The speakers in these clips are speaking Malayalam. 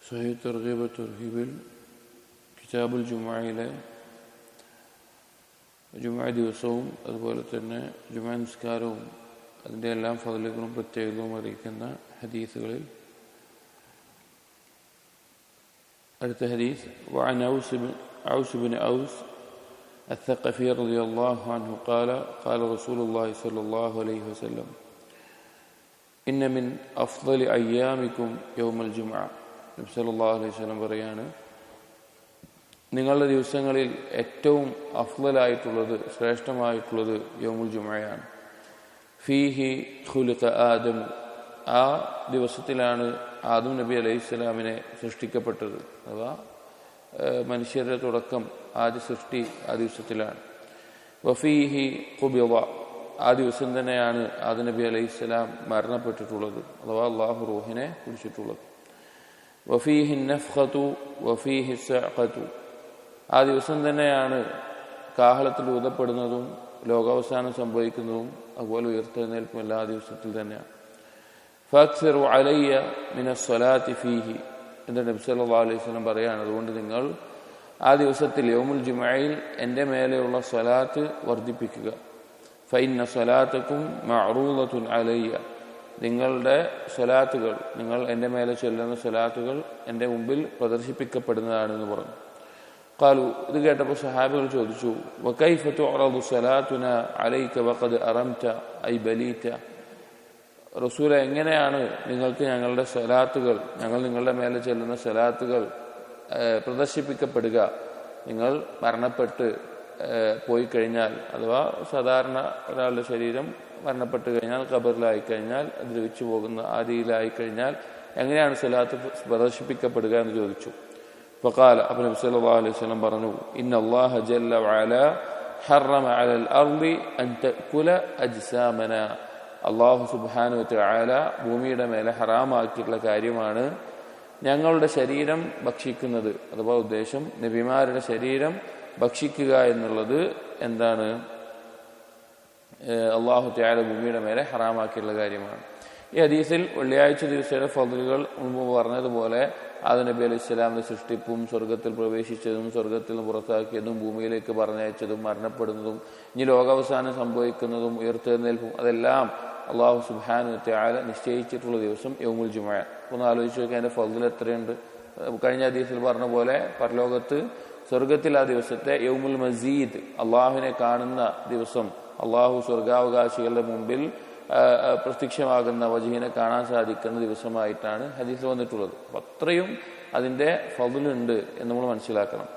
സഹീഹ് തർഗീബ് തർഹീബിൽ കിതാബുൽ ജുമുഅയിലെ ജുമുഅ ദിവസവും അതുപോലെ തന്നെ ജുമുഅ നിസ്കാരവും അതിൻ്റെ എല്ലാം ഫضലുകളും പ്രത്യേകതകളും അറിയിക്കുന്ന ഹദീസുകളിൽ അടുത്ത ഹദീസ് وعن عوس بن أوس الثقفي رضي الله عنه قال قال رسول الله صلى الله عليه وسلم إن من أفضل أيامكم يوم الجمعة നബി സല്ലല്ലാഹു അലൈഹി വസല്ലം പറയാണ്, നിങ്ങളുടെ ദിവസങ്ങളിൽ ഏറ്റവും അഫ്ളലായിട്ടുള്ളത് ശ്രേഷ്ഠമായിട്ടുള്ളത് യൗമുൽ ജുമുഅയാണ്. ഫീഹി ഖുലിഖ ആദം, ആ ദിവസത്തിലാണ് ആദം നബി അലൈഹിസ്സലാമിനെ സൃഷ്ടിക്കപ്പെട്ടത്. അഥവാ മനുഷ്യരുടെ തുടക്കം, ആദ്യ സൃഷ്ടി ആ ദിവസത്തിലാണ്. വഫീഹി ഖുബിള, ആ ദിവസം തന്നെയാണ് ആദം നബി അലൈഹിസ്സലാം മരണപ്പെട്ടിട്ടുള്ളത്, അഥവാ അള്ളാഹു റൂഹിനെ പിടിച്ചിട്ടുള്ളത്. വഫീഹി നഫ്ഖതു വഫീഹി സഅഖതു, ആ ദിവസം തന്നെയാണ് കാഹളത്തിൽ ഊതപ്പെടുന്നതും ലോകാവസാനം സംഭവിക്കുന്നതും അതുപോലെ ഉയർത്തെഴുന്നേൽപ്പും എല്ലാ ദിവസത്തിൽ തന്നെയാണ്. ഫഅക്സിറു അലയ്യ മിനസ്സലാത്തി ഫീഹി, എൻ്റെ നബി സല്ലല്ലാഹു അലൈഹി വസല്ലം പറയാണ്, അതുകൊണ്ട് നിങ്ങൾ ആ ദിവസത്തിൽ യൗമുൽ ജുമുഅയിൽ എൻ്റെ മേലെയുള്ള സ്വലാത്ത് വർദ്ധിപ്പിക്കുക. ഫഇന്ന സ്വലാത്തക്കും മഅറൂദത്തുൻ അലയ്യ, നിങ്ങളുടെ സ്വലാത്തുകൾ, നിങ്ങൾ എൻ്റെ മേലെ ചൊല്ലുന്ന സ്വലാത്തുകൾ എൻ്റെ മുമ്പിൽ പ്രദർശിപ്പിക്കപ്പെടുന്നതാണെന്ന് പറഞ്ഞു. ഖാലു, ഇത് കേട്ടപ്പോൾ സഹാബികൾ ചോദിച്ചു, വകൈഫ തുഅറദു സ്വലാത്തുന അലൈക വഖദ് അറംത ഐ ബലീത, റസൂല എങ്ങനെയാണ് നിങ്ങൾക്ക് ഞങ്ങളുടെ സ്വലാത്തുകൾ, ഞങ്ങൾ നിങ്ങളുടെ മേലെ ചൊല്ലുന്ന സ്വലാത്തുകൾ പ്രദർശിപ്പിക്കപ്പെടുക, നിങ്ങൾ മരണപ്പെട്ട് പോയി കഴിഞ്ഞാൽ, അഥവാ സാധാരണ ഒരാളുടെ ശരീരം മരണപ്പെട്ട് കഴിഞ്ഞാൽ, ഖബറിലായി കഴിഞ്ഞാൽ, ദ്രവിച്ചു പോകുന്ന ആദിയിലായി കഴിഞ്ഞാൽ എങ്ങനെയാണ് സ്വലാത്ത് പ്രദർശിപ്പിക്കപ്പെടുക എന്ന് ചോദിച്ചു. ഫഖാല, അപ്പോൾ നബി സല്ലല്ലാഹു അലൈഹി വസല്ലം പറഞ്ഞു, ഇന്നല്ലാഹ ജല്ല വഅല ഹറമ അലൽ അർളി അൻ തഅകുല അജ്സാമന, അല്ലാഹു സുബ്ഹാനഹു വതആല ഭൂമിയുടെ മേലെ ഹറാമാക്കിയിട്ടുള്ള കാര്യമാണ് ഞങ്ങളുടെ ശരീരം ഭക്ഷിക്കുന്നത്. അഥവാ ഉദ്ദേശം നബിമാരുടെ ശരീരം ഭക്ഷിക്കുക എന്നുള്ളത് എന്താണ്? അല്ലാഹു തആല ഭൂമിയുടെ മേലെ ഹറാമാക്കിയുള്ള കാര്യമാണ്. ഈ ഹദീസിൽ വെള്ളിയാഴ്ച ദിവസത്തെ ഫضലുകൾ മുമ്പ് പറഞ്ഞതുപോലെ ആദം നബി അലൈഹി സ്വലാമിന്റെ സൃഷ്ടിപ്പും സ്വർഗത്തിൽ പ്രവേശിച്ചതും സ്വർഗത്തിൽ നിന്ന് പുറത്താക്കിയതും ഭൂമിയിലേക്ക് പറഞ്ഞയച്ചതും മരണപ്പെടുന്നതും ഇനി ലോകാവസാനം സംഭവിക്കുന്നതും ഉയർത്തെഴുന്നേൽപ്പും അതെല്ലാം അല്ലാഹു സുബ്ഹാനഹു വതആല നിശ്ചയിച്ചിട്ടുള്ള ദിവസം യൗമുൽ ജുമുഅ. ഒന്ന് ആലോചിച്ച് നോക്കിയാൽ അതിന്റെ ഫضൽ എത്രയുണ്ട്. കഴിഞ്ഞ ഹദീസിൽ പറഞ്ഞ പോലെ പരലോകത്ത് സ്വർഗത്തിൽ ആ ദിവസത്തെ യൗമുൽ മസീദ്, അള്ളാഹുവിനെ കാണുന്ന ദിവസം, അള്ളാഹു സ്വർഗാവകാശികളുടെ മുമ്പിൽ പ്രത്യക്ഷമാകുന്ന വജഹിനെ കാണാൻ സാധിക്കുന്ന ദിവസമായിട്ടാണ് ഹദീസിൽ വന്നിട്ടുള്ളത്. അപ്പം അത്രയും അതിൻ്റെ ഫضലുണ്ട് എന്ന് നമ്മൾ മനസ്സിലാക്കണം.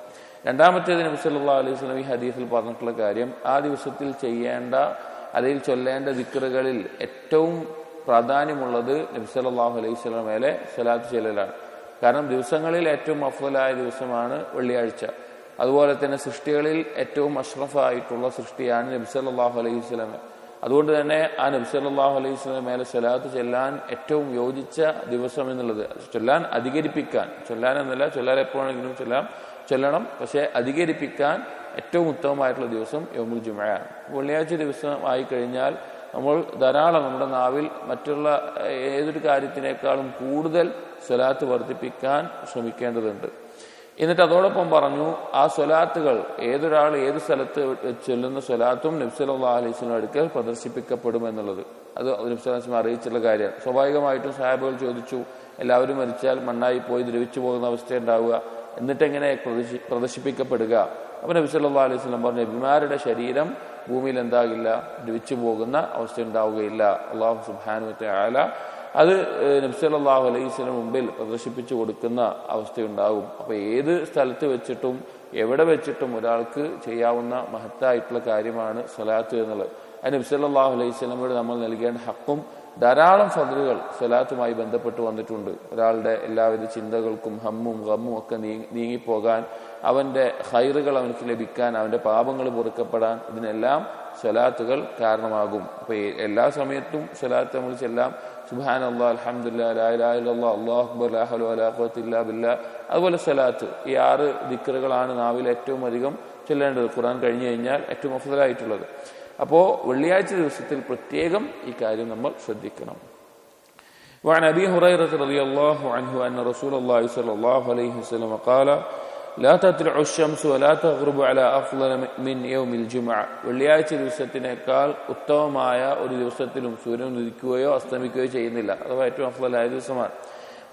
രണ്ടാമത്തേത് നബി സല്ലല്ലാഹു അലൈഹി വസല്ലം ഈ ഹദീസിൽ പറഞ്ഞിട്ടുള്ള കാര്യം, ആ ദിവസത്തിൽ ചെയ്യേണ്ട, അതിൽ ചൊല്ലേണ്ട ദിക്റുകളിൽ ഏറ്റവും പ്രാധാന്യമുള്ളത് നബി സല്ലല്ലാഹു അലൈഹി വസല്ലം മേലെ സ്വലാത്ത് ചൊല്ലലാണ്. കാരണം ദിവസങ്ങളിൽ ഏറ്റവും അഫ്ളലായ ദിവസമാണ് വെള്ളിയാഴ്ച. അതുപോലെ തന്നെ സൃഷ്ടികളിൽ ഏറ്റവും അഷ്റഫായിട്ടുള്ള സൃഷ്ടിയാണ് നബി സല്ലല്ലാഹു അലൈഹി വസല്ലം. അതുകൊണ്ട് തന്നെ ആ നബി സല്ലല്ലാഹു അലൈഹി വസല്ലം മേലെ സ്വലാത്ത് ചെല്ലാൻ ഏറ്റവും യോജിച്ച ദിവസം എന്നുള്ളത്, ചൊല്ലാൻ അധികരിപ്പിക്കാൻ, ചൊല്ലാൻ എന്നല്ല, ചൊല്ലാൻ എപ്പോഴെങ്കിലും ചൊല്ലണം, പക്ഷെ അധികരിപ്പിക്കാൻ ഏറ്റവും ഉത്തമമായിട്ടുള്ള ദിവസം യൗമുൽ ജുമുഅയാണ്. വെള്ളിയാഴ്ച ദിവസം ആയി കഴിഞ്ഞാൽ നമ്മൾ ധാരാളം നമ്മുടെ നാവിൽ മറ്റുള്ള ഏതൊരു കാര്യത്തിനേക്കാളും കൂടുതൽ സ്വലാത്ത് വർദ്ധിപ്പിക്കാൻ ശ്രമിക്കേണ്ടതുണ്ട്. എന്നിട്ട് അതോടൊപ്പം പറഞ്ഞു, ആ സ്വലാത്തുകൾ ഏതൊരാൾ ഏത് സ്ഥലത്ത് ചൊല്ലുന്ന സ്വലാത്തും നബി സല്ലല്ലാഹു അലൈഹി വസല്ലം അടുക്കൽ പ്രദർശിപ്പിക്കപ്പെടുമെന്നുള്ളത് അത് നബി സല്ലല്ലാഹു അലൈഹി വസല്ലം അറിയിച്ചിട്ടുള്ള കാര്യമാണ്. സ്വാഭാവികമായിട്ടും സഹാബികൾ ചോദിച്ചു, എല്ലാവരും മരിച്ചാൽ മണ്ണായി പോയി ദ്രവിച്ചു പോകുന്ന അവസ്ഥ ഉണ്ടാവുക, എന്നിട്ടെങ്ങനെ പ്രദർശിപ്പിക്കപ്പെടുക? അപ്പോൾ നബി സല്ലല്ലാഹു അലൈഹി വസല്ലം പറഞ്ഞു, നബിമാരുടെ ശരീരം ഭൂമിയിൽ എന്താകില്ല, ദ്രവിച്ചു പോകുന്ന അവസ്ഥ ഉണ്ടാവുകയില്ല. അല്ലാഹു സുബ്ഹാനഹു വതആല അത് നബി സല്ലല്ലാഹു അലൈഹി വസല്ലം മുമ്പിൽ പ്രദർശിപ്പിച്ചു കൊടുക്കുന്ന അവസ്ഥയുണ്ടാകും. അപ്പോൾ ഏത് സ്ഥലത്ത് വെച്ചിട്ടും എവിടെ വെച്ചിട്ടും ഒരാൾക്ക് ചെയ്യാവുന്ന മഹത്തായിട്ടുള്ള കാര്യമാണ് സ്വലാത്ത് എന്നുള്ളത്. അത് നബി സല്ലല്ലാഹു അലൈഹി വസല്ലമയോട് നമ്മൾ നൽകേണ്ട ഹക്കും ധാരാളം ഫضലുകൾ സ്വലാത്തുമായി ബന്ധപ്പെട്ട് വന്നിട്ടുണ്ട്. ഒരാളുടെ എല്ലാവിധ ചിന്തകൾക്കും ഹമ്മും ഗമ്മും ഒക്കെ നീങ്ങിപ്പോകാൻ, അവന്റെ ഖൈറുകൾ അവനക്ക് ലഭിക്കാൻ, അവന്റെ പാപങ്ങൾ പൊറുക്കപ്പെടാൻ ഇതിനെല്ലാം സ്വലാത്തുകൾ കാരണമാകും. അപ്പൊ എല്ലാ സമയത്തും സ്വലാത്ത് നമ്മൾ ചെല്ലാം. സുബ്ഹാനല്ലാഹ്, അൽഹംദുലില്ലാഹ്, ലാ ഇലാഹ ഇല്ലല്ലാഹ്, അല്ലാഹു അക്ബർ, ലാ ഹൗല വലാ ഖുവത ഇല്ലാ ബില്ലാഹ്. അതുപോലെ സ്വലാത്ത്, ഈ 6 ദിക്റുകളാണ് നാവിൽ ഏറ്റവും അധികം ചൊല്ലേണ്ടത്. ഖുർആൻ കഴിഞ്ഞു കഴിഞ്ഞാൽ ഏറ്റവും അഫ്ളലായിട്ടുള്ളത്. അപ്പോൾ വെള്ളിയാഴ്ച ദിവസത്തിൽ പ്രത്യേകം ഈ കാര്യം നമ്മൾ ശ്രദ്ധിക്കണം. وعن أبي هريرة رضي الله عنه أن رسول الله صلى الله عليه وسلم قال لا تطلع الشمس ولا تغرب على أفضل من يوم الجمعة. വെള്ളിയാഴ്ച ദിവസത്തിനേക്കാൾ ഉത്തമമായ ഒരു ദിവസത്തിലും സൂര്യൻ ഉദിക്കുകയോ അസ്തമിക്കുകയോ ചെയ്യുന്നില്ല. അഥവാ ഏറ്റവും അഫ്ളലായ ദിവസമാണ്.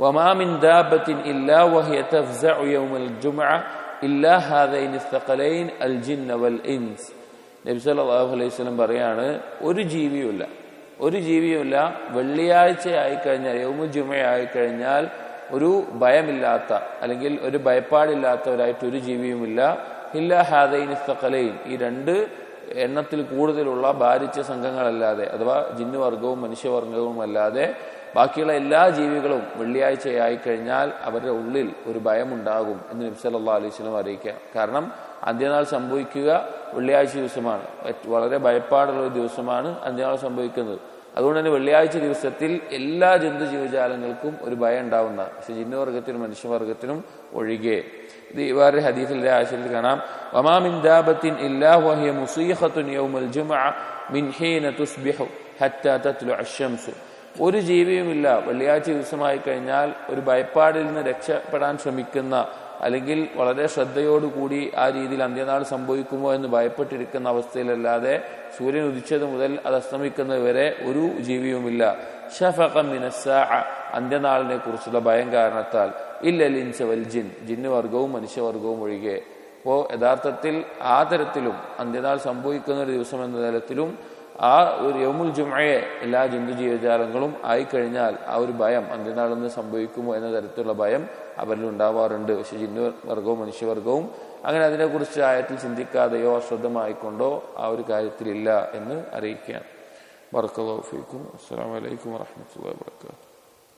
وما من دابة إلا وهي تفزع يوم الجمعة إلا هذين الثقلين الجن والإنس. നബി സല്ലല്ലാഹു അലൈഹി വസല്ലം പറയാണ്, ഒരു ജീവിയുമില്ല വെള്ളിയാഴ്ച ആയിക്കഴിഞ്ഞാൽ, യൗമുൽ ജുമഅ ആയിക്കഴിഞ്ഞാൽ ഒരു ഭയമില്ലാത്ത അല്ലെങ്കിൽ ഒരു ഭയപ്പാടില്ലാത്തവരായിട്ട് ഒരു ജീവിയുമില്ല. ഇല്ലാ ഹാദൈനി സഖലൈൻ, ഈ രണ്ട് എണ്ണത്തിൽ കൂടുതലുള്ള ഭാരിച്ച സംഘങ്ങളല്ലാതെ, അഥവാ ജിന്നുവർഗവും മനുഷ്യവർഗവും അല്ലാതെ ബാക്കിയുള്ള എല്ലാ ജീവികളും വെള്ളിയാഴ്ച ആയിക്കഴിഞ്ഞാൽ അവരുടെ ഉള്ളിൽ ഒരു ഭയമുണ്ടാകും എന്ന് നബി സല്ലല്ലാഹു അലൈഹി വസല്ലം അറിയിക്കുക. കാരണം അന്ത്യനാൾ സംഭവിക്കുക വെള്ളിയാഴ്ച ദിവസമാണ്. വളരെ ഭയപ്പാടുള്ള ഒരു ദിവസമാണ് അന്ത്യനാൾ സംഭവിക്കുന്നത്. അതുകൊണ്ട് തന്നെ വെള്ളിയാഴ്ച ദിവസത്തിൽ എല്ലാ ജന്തു ജീവജാലങ്ങൾക്കും ഒരു ഭയം ഉണ്ടാവുന്ന, പക്ഷെ ജിന്നുവർഗത്തിനും മനുഷ്യവർഗത്തിനും ഒഴികെ. ഇത് വേറെ ഹദീസിലെ ആശയത്തിൽ കാണാം, വമാ മിൻ ദാബത്തിൻ ഇല്ലാ വഹിയ മുസീഖത്തുൻ യൗമൽ ജുമഅ മിൻ ഹീന തുസ്ബിഹു ഹത്താ തത്ലുഅ അശംസു. ഒരു ജീവിയുമില്ല വെള്ളിയാഴ്ച ദിവസമായി കഴിഞ്ഞാൽ ഒരു ഭയപ്പാടിൽ നിന്ന് രക്ഷപ്പെടാൻ ശ്രമിക്കുന്ന, അല്ലെങ്കിൽ വളരെ ശ്രദ്ധയോടുകൂടി ആ രീതിയിൽ അന്ത്യനാൾ സംഭവിക്കുമോ എന്ന് ഭയപ്പെട്ടിരിക്കുന്ന അവസ്ഥയിലല്ലാതെ സൂര്യൻ ഉദിച്ചത് മുതൽ അത് അസ്തമിക്കുന്നത് വരെ ഒരു ജീവിയുമില്ല. ഷഫഖൻ മിനസ്സാഅ, അന്ത്യനാളിനെ കുറിച്ചുള്ള ഭയം കാരണത്താൽ. ഇല്ലൽ ഇൻസ വൽ ജിൻ, ജിന്നുവർഗവും മനുഷ്യവർഗവും ഒഴികെ. അപ്പോൾ യഥാർത്ഥത്തിൽ ആ തരത്തിലും അന്ത്യനാൾ സംഭവിക്കുന്ന ഒരു ദിവസം എന്ന തരത്തിലും ആ ഒരു യൗമുൽ ജുമഅയെ എല്ലാ ജന്തു ജീവജാലങ്ങളും ആയിക്കഴിഞ്ഞാൽ ആ ഒരു ഭയം അന്ത്യനാളെന്ന് സംഭവിക്കുമോ എന്ന തരത്തിലുള്ള ഭയം അവരിൽ ഉണ്ടാവാറുണ്ട്. പക്ഷെ ജിന്നുവർഗവും മനുഷ്യവർഗവും അങ്ങനെ അതിനെക്കുറിച്ച് ആയത്തിൽ ചിന്തിക്കാതെയോ അശ്രദ്ധമായിക്കൊണ്ടോ ആ ഒരു കാര്യത്തിലില്ല എന്ന് അറിയിക്കുകയാണ്. ബറക്കല്ലാഹു ഫീക്കും. അസ്സലാമു അലൈക്കും വറഹ്മത്തുള്ളാഹി വബറകാതുഹു.